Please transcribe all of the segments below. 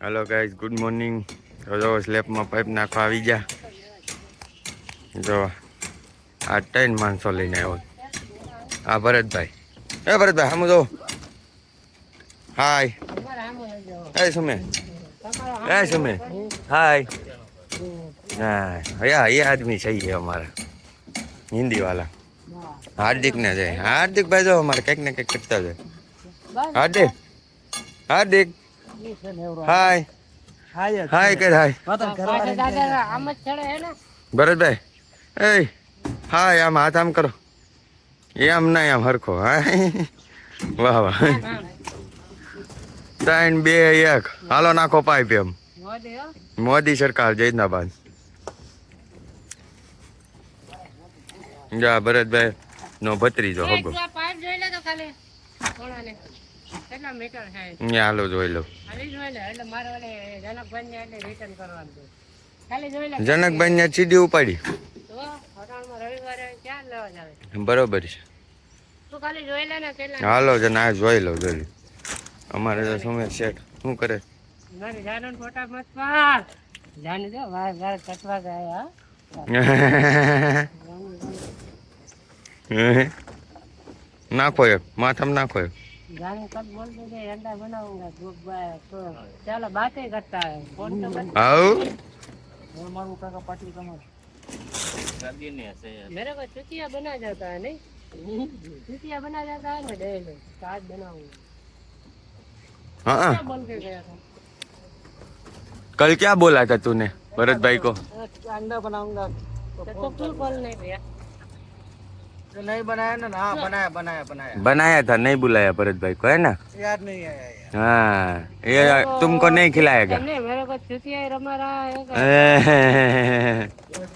Hello guys, good morning. જો સ્લેબમાં pipe નાખવા આવી ગયા. જો આ 3 માણસો લઈને આવ્યો. હા ભરતભાઈ, ભરતભાઈ સામું જો. હાય સુમે, સુમે हाय। हाँ ये आदमी सही है हमारा हिंदी वाला हार्दिक ने जाए। हार्दिक भाई जो हमारे कहीं ना कहीं करता है। हार्दिक हार्दिक हाय हाय कर हाय भरत भाई ए हाय आम हाथ आम करो ये आम ना आम हरखो हाय वाह वाह 3 2 1 हालो नाखो पाइप एम मोदी सरकार जिंदाबाद। જા ભરતભાઈ નો ભત્રીજો હગો પાઇપ જોઈ લે તો ખાલી કોણાને કેટલા મીટર છે અહીંયા હાલો જોઈ લો ખાલી જોઈ લે એટલે મારે ઓલે જનકભાઈ ને એટલે રિટર્ન કરવાનું છે ખાલી જોઈ લે જનકભાઈ ને સીડી ઉપાડી તો હોટલમાં રવિવારે ક્યાં લેવા જાવે બરોબર છે તું ખાલી જોઈ લે ને કેટલા હાલો જ ના જોઈ લો અમારે તો સુમે શેઠ શું કરે મારી જાનન ફોટા મત પાડ જાન દે વાર વાર કટવા ગયા नाखो एक माथा में नाखो एक जाने कब बोल दे अंडा बनाऊंगा तो चलो बातें करता है फोन तो आओ और मारू का पार्टी कमर मेरे को चुतिया बना जाता है नहीं चुतिया बना जाता है ना डेली कार्ड बनाऊंगा हाँ बोल के गया था कल क्या बोला था तूने भरत भाई को अंडा बनाऊंगा तो क्यों बोल नहीं भैया तो नहीं बनाया ना हाँ बनाया था नहीं बुलाया भरत भाई को है ना याद नहीं आया हाँ ये तुमको नहीं खिलाएगा नहीं मेरे को चुतिया रमा रहा है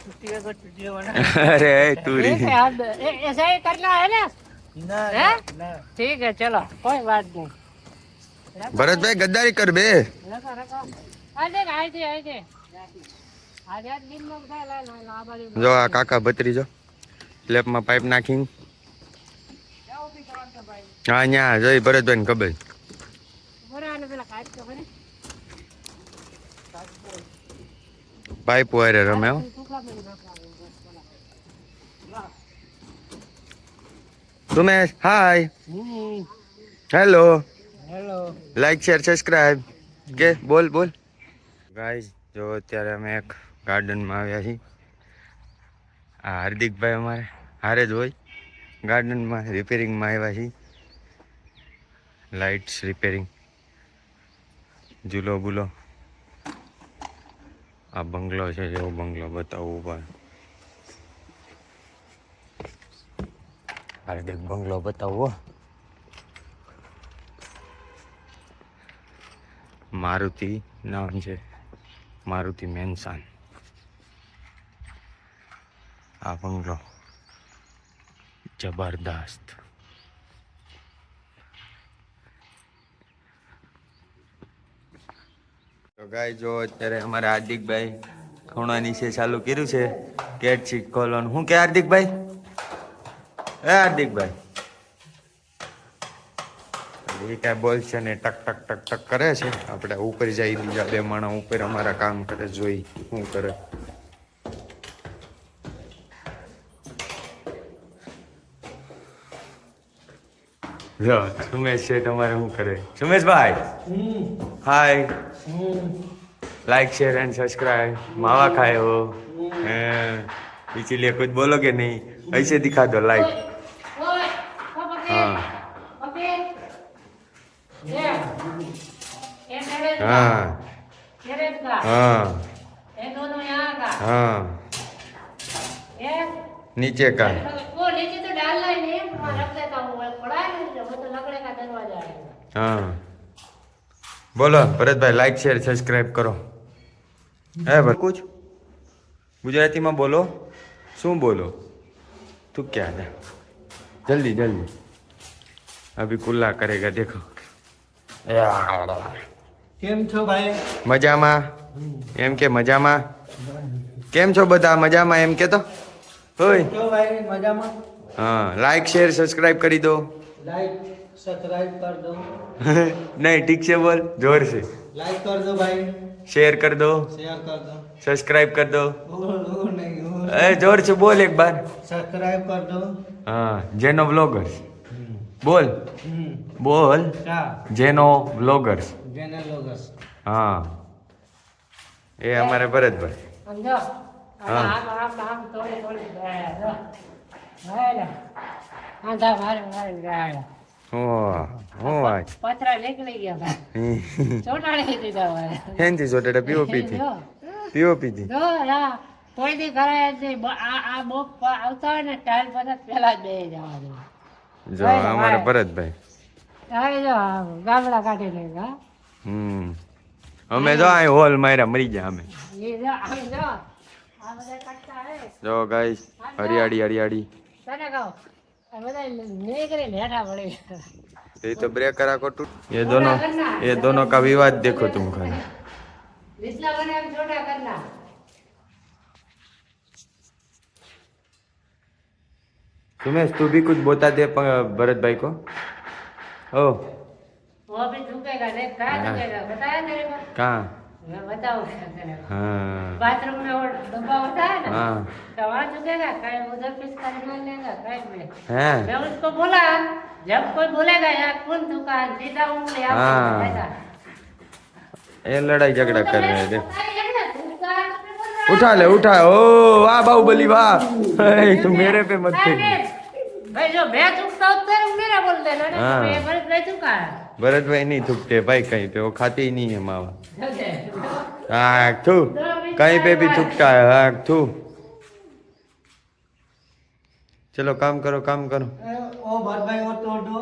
चुतिया को चुतिया बना अरे तूरी ऐसा ही करना है ना ठीक है चलो कोई बात नहीं भरत भाई गद्दारी कर बे जो आ काका भत्रीजो स्लेब में पाइप नाखी हाँ यहाँ जय भरतभाई ने खबर पाइप वारे रमे तुम्हें hi hello hello like share subscribe के बोल बोल गाइस जो अत्यारे अमे एक गार्डन में आव्या छीए आ हार्दिक भाई अमारे हारे ज होय गार्डन में रिपेरिंग में आव्या छीए लाइट्स रिपेरिंग झूलो बुलो आ बंगलो है जो बंगलो बतावू पर हार्दिक बंगलो बतावो मारुति नाम है मारुति मेंशन आ बंगलो जबरदस्त तो गाय जो अत्यारे हमारे हार्दिक भाई खूणा नीचे चालू कर्યું છે કેટ ચીક કોલોન હું કે હાર્दिक भाई ए हार्दिक भाई ये क्या बोल છે ને ટક ટક ટક ટક કરે છે આપણે ઉપર જઈ બીજા બે માણસ ઉપર અમારા કામ કરે જોઈ શું કરે જો સુમેશ છે તમારે શું કરે સુમેશ ભાઈ हाय लाइक शेयर एंड सब्सक्राइब मावा खाए हो इसीलिए कुछ बोलोगे नहीं ऐसे दिखा दो लाइक हाँ हाँ हाँ हाँ नीचे का वो नीचे तो डालना ही नहीं रख देता हूँ पड़ा है वो तो लकड़े का दरवाजा है हाँ बोलो भरत भाई लाइक शेयर सब्सक्राइब करो है भाई कुछ गुजराती में बोलो शू बोलो तू क्या है जल्दी जल्दी अभी कुल्ला करेगा देखो केम छो भाई मजा में एम के मजा में केम छो बता मजा में एम के तो होय भाई मजा में हाँ लाइक शेयर सब्सक्राइब करी दो लाइक सब्सक्राइब कर दो नहीं ठीक से बोल जोर से लाइक कर दो भाई, शेयर कर दो, शेयर कर दो, सब्सक्राइब कर दो। वो नहीं वो ए जोर से बोल एक बार। सब्सक्राइब कर दो। हाँ जेनो व्लॉगर्स बोल, बोल क्या जेनो व्लॉगर्स। जनरल लोगस। हाँ ये हमारे भरत भाई। સમજો હા. આમ થોડી થોડી ગાય જો ગાય આંધા મારે મારે ગાય હું વાત પથરા નીકળી ગયા ભાઈ ચોટાડી દીધા ભાઈ હેનથી સોટેડા પીઓપીથી જો પીઓપીથી જો યા કોઈ દી કરાય જ નહીં આ બોક આવતા હોય ને ટાઈલ પર પેલા જ બેસી જવા દે જો અમારે ભરતભાઈ હવે જો ગામડા કાઢી લે હા અમે જો આ હોલ માર્યા મરી ગયા અમે। એ જો આમ જો આ બધા કટકા હે જો ગાઈસ હરિયાળી હરિયાળી। તને કહો આ બધા નીકળી લેઠા પડી ये तो ब्रेक करा को टूट। ये दोनों का विवाद देखो तुम खाली। रिश्ता बने हम छोटा करना तुम्हें तू भी कुछ बोता दे भरत भाई को। ओ वो भी झुकेगा नहीं कहाँ झुकेगा बताया तेरे को कहाँ? मैं बताऊंगा तेरे को हाँ बाथरूम में वो डब्बा होता है ना हाँ तो वहाँ झुकेगा कहीं उधर पिचका निकाल लेगा कहीं में हैं मैं उसको बोला जब कोई बोलेगा यार कौन झुका सीधा उंगली आप हाँ। ऐसा ये लड़ाई झगड़ा कर रहे हैं। देख उठा ले उठा। ओ वाह बाहुबली वाह। तू मेरे पे मत फेंक। भाई जो मैं चुकता हूँ तेरे मेरा बोल देना ना हाँ। मैं बस नहीं चुका है भरत भाई नहीं थूकते भाई कहीं पे, वो खाते ही नहीं है मावा। हाँ थू कहीं पे भी थूकता है। हाँ थू चलो काम करो काम करो। ओ भरत भाई और तोड़ दो।